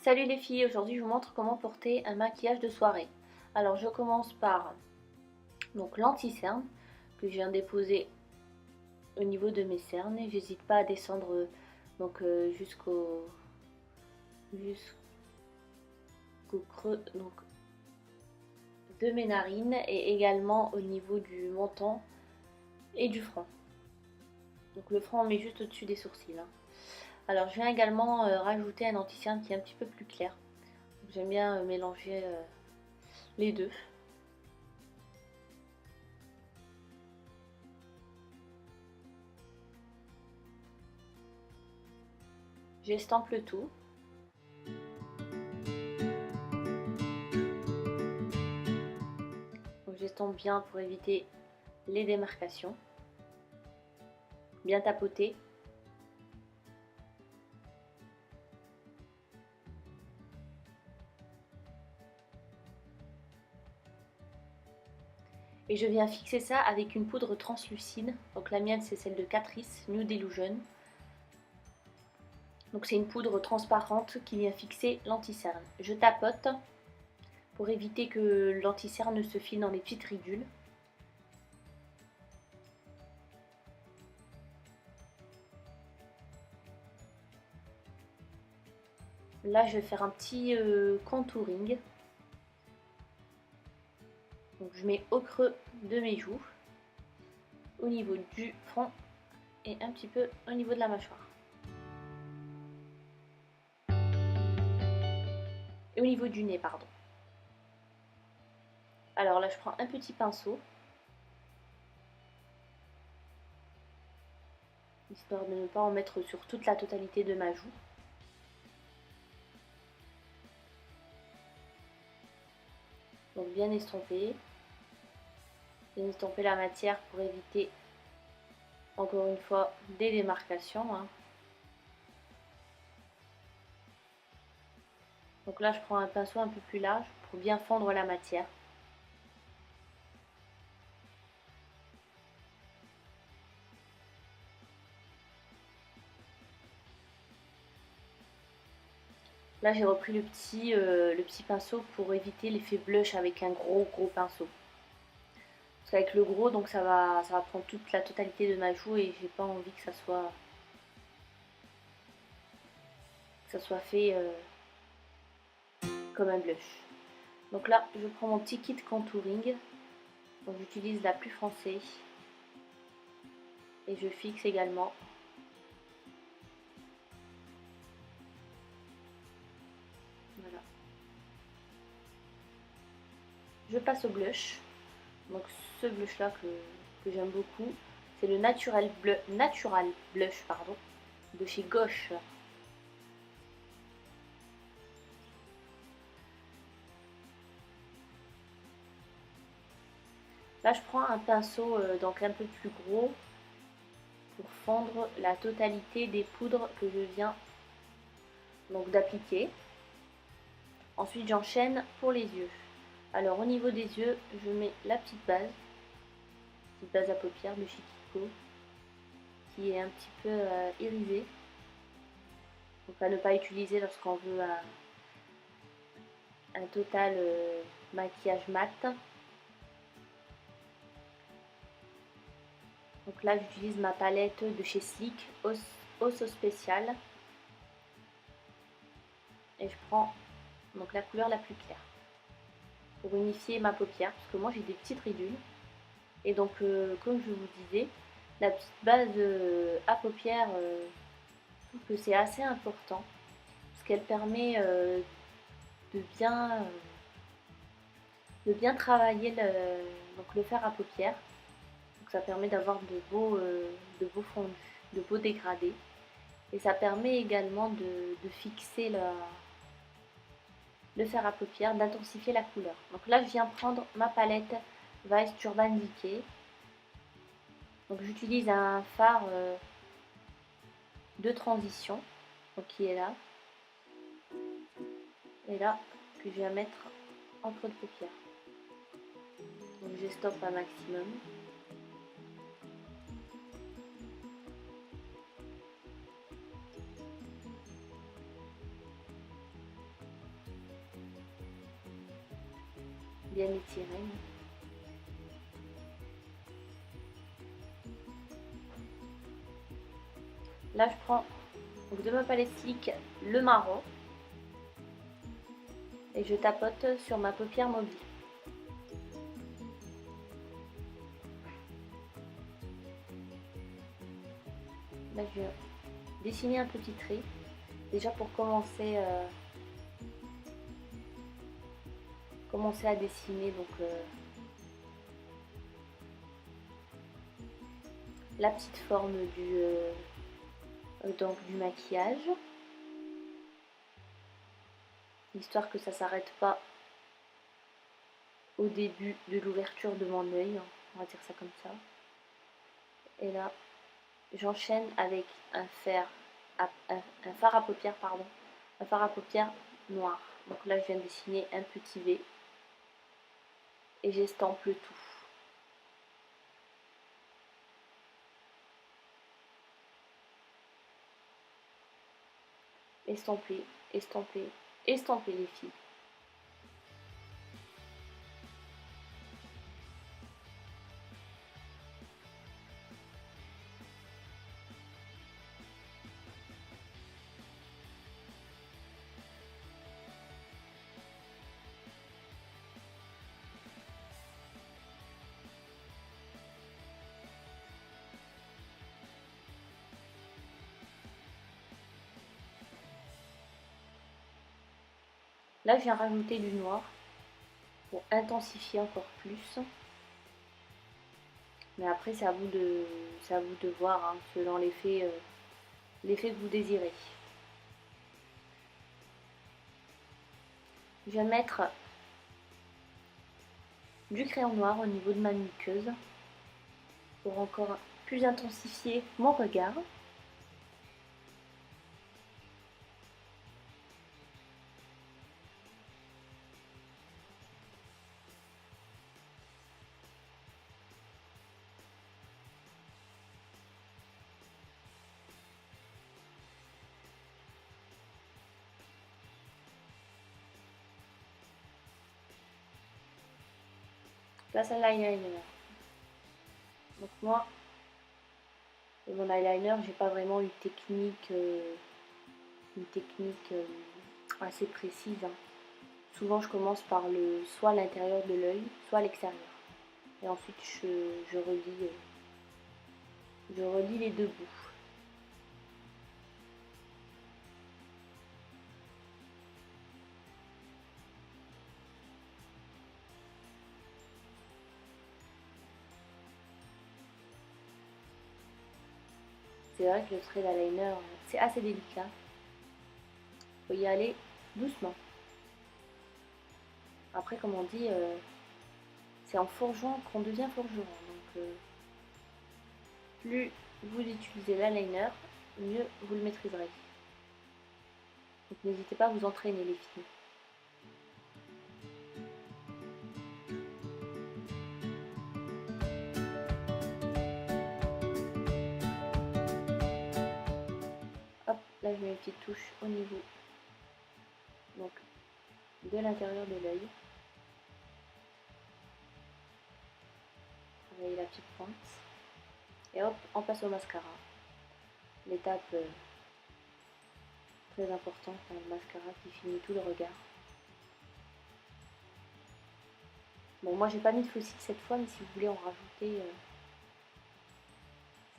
Salut les filles, aujourd'hui je vous montre comment porter un maquillage de soirée. Alors je commence par l'anti-cerne que je viens déposer au niveau de mes cernes et j'hésite pas à descendre jusqu'au creux de mes narines et également au niveau du menton et du front. Donc le front on met juste au-dessus des sourcils. Alors je viens également rajouter un anti-cerne qui est un petit peu plus clair. J'aime bien mélanger les deux. J'estampe le tout. J'estompe bien pour éviter les démarcations. Bien tapoter. Et je viens fixer ça avec une poudre translucide. Donc la mienne c'est celle de Catrice Nude Illusion. Donc c'est une poudre transparente qui vient fixer l'anti-cerne. Je tapote pour éviter que l'anti-cerne ne se file dans les petites ridules. Là je vais faire un petit contouring. Donc je mets au creux de mes joues, au niveau du front et un petit peu au niveau de la mâchoire. Et au niveau du nez, pardon. Alors là je prends un petit pinceau, histoire de ne pas en mettre sur toute la totalité de ma joue. Donc bien estomper la matière pour éviter encore une fois des démarcations. Donc là je prends un pinceau un peu plus large pour bien fondre la matière. Là j'ai repris le petit pinceau pour éviter l'effet blush avec un gros pinceau. Parce qu'avec le gros, donc ça va prendre toute la totalité de ma joue et j'ai pas envie que ça soit fait comme un blush. Donc là, je prends mon petit kit contouring. Donc j'utilise la plus foncée. Et je fixe également. Voilà. Je passe au blush. Donc ce blush là que j'aime beaucoup, c'est le Natural Blush pardon, de chez Gauche. Là je prends un pinceau donc un peu plus gros pour fondre la totalité des poudres que je viens donc d'appliquer. Ensuite j'enchaîne pour les yeux. Alors au niveau des yeux, je mets la petite base à paupières de chez Kiko, qui est un petit peu irisée. Donc à ne pas utiliser lorsqu'on veut un total maquillage mat. Donc là j'utilise ma palette de chez Sleek, Osso Spécial. Et je prends donc la couleur la plus claire pour unifier ma paupière, parce que moi j'ai des petites ridules. Et donc comme je vous disais, la petite base à paupières, je trouve que c'est assez important, parce qu'elle permet de bien travailler le fer à paupières. Donc ça permet d'avoir de beaux fondus, de beaux dégradés. Et ça permet également de fixer le fer à paupières, d'intensifier la couleur. Donc là je viens prendre ma palette Vice Urban Decay. Donc j'utilise un fard de transition, donc qui est là. Et là que je viens mettre en creux de paupière. Donc j'estompe un maximum. bien étiré. Là, je prends donc, de ma palette Slick le marron et je tapote sur ma paupière mobile. Là, je vais dessiner un petit trait, déjà pour commencer à dessiner donc la petite forme du maquillage, histoire que ça s'arrête pas au début de l'ouverture de mon œil, on va dire ça comme ça. Et là, j'enchaîne avec un fard à paupières, un fard à paupières noir. Donc là, je viens de dessiner un petit V et j'estampe le tout. Estamper, estamper, estamper les filles. Là, je viens rajouter du noir pour intensifier encore plus. Mais après, c'est à vous de voir, hein, selon l'effet que vous désirez. Je vais mettre du crayon noir au niveau de ma muqueuse pour encore plus intensifier mon regard. Place à l'eyeliner. Donc moi, mon eyeliner, j'ai pas vraiment une technique assez précise, hein. Souvent, je commence par soit l'intérieur de l'œil, soit l'extérieur. Et ensuite, je relie les deux bouts. C'est vrai que le trait d'eyeliner, c'est assez délicat. Il faut y aller doucement. Après, comme on dit, c'est en forgeant qu'on devient forgeron. Donc, plus vous utilisez l'eyeliner, mieux vous le maîtriserez. Donc, n'hésitez pas à vous entraîner, les filles. Hop, là, je mets une petite touche au niveau donc, de l'intérieur de l'œil. Travailler la petite pointe. Et hop, on passe au mascara. L'étape très importante, hein, le mascara qui finit tout le regard. Bon, moi j'ai pas mis de faux cils cette fois, mais si vous voulez en rajouter,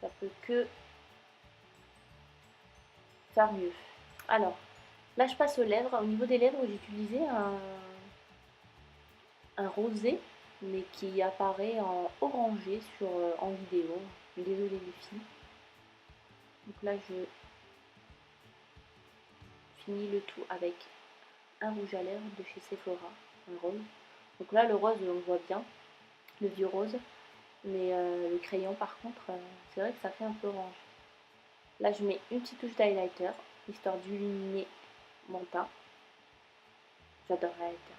ça peut que faire mieux. Alors, là je passe aux lèvres. Au niveau des lèvres, j'ai utilisé un rosé, mais qui apparaît en orangé en vidéo. Désolée les filles. Donc là je finis le tout avec un rouge à lèvres de chez Sephora, un rose. Donc là le rose on le voit bien, le vieux rose, mais le crayon par contre, c'est vrai que ça fait un peu orange. Là je mets une petite touche d'highlighter, histoire d'illuminer mon teint. J'adore l'highlighter.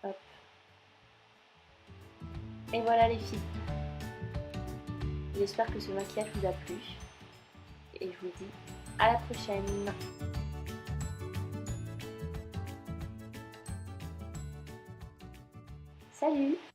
Hop. Et voilà les filles. J'espère que ce maquillage vous a plu. Et je vous dis à la prochaine. Salut!